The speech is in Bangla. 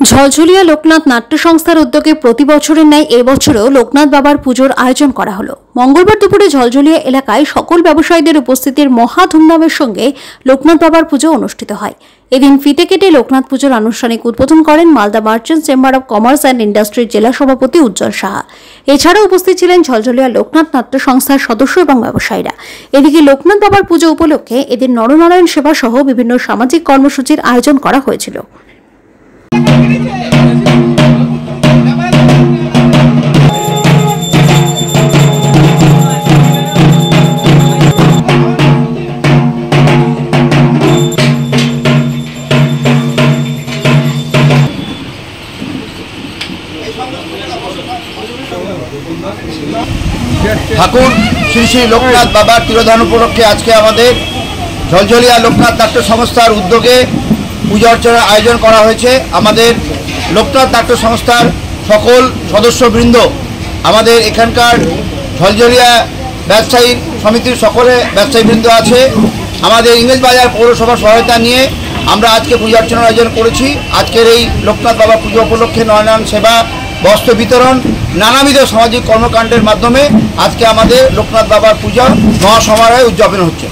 ঝলঝলিয়া লোকনাথ নাট্য সংস্থার উদ্যোগে প্রতি বছরের ন্যায় এবছরেও লোকনাথ বাবার পুজোর আয়োজন করা হলো। মঙ্গলবার দুপুরে ঝলঝলিয়া এলাকায় সকল ব্যবসায়ীদের উপস্থিতির মহা ধুমধামের সঙ্গে লোকনাথ বাবার পুজো অনুষ্ঠিত হয়। এদিন ফিতে কেটে লোকনাথ পুজোর আনুষ্ঠানিক উদ্বোধন করেন Malda merchants chamber of commerce and ইন্ডাস্ট্রির জেলা সভাপতি উজ্জ্বল সাহা। এছাড়াও উপস্থিত ছিলেন ঝলঝলিয়া লোকনাথ নাট্য সংস্থার সদস্য এবং ব্যবসায়ীরা। এদিকে লোকনাথ বাবার পুজো উপলক্ষে এদিন নরনারায়ণ সেবা সহ বিভিন্ন সামাজিক কর্মসূচির আয়োজন করা হয়েছিল। ঠাকুর শ্রী শ্রী লোকনাথ বাবার তিরোধান উপলক্ষে আজকে আমাদের ঝলঝলিয়া লোকনাথ নাট্য সংস্থার উদ্যোগে পূজা অর্চনার আয়োজন করা হয়েছে। আমাদের লোকনাথ নাট্য সংস্থার সকল সদস্যবৃন্দ, আমাদের এখানকার ঝলঝলিয়া ব্যবসায়ী সমিতির সকলে ব্যবসায়ীবৃন্দ আছে। আমাদের ইংরেজবাজার পৌরসভার সহায়তা নিয়ে আমরা আজকে পূজা অর্চনার আয়োজন করেছি। আজকের এই লোকনাথ বাবা পুজো উপলক্ষে নয়নারায়ণ সেবা, বস্ত্র বিতরণ, নানাবিধ সামাজিক কর্মকাণ্ডের মাধ্যমে আজকে আমাদের লোকনাথ বাবার পূজা মহাসমারোহে উদযাপন হচ্ছে।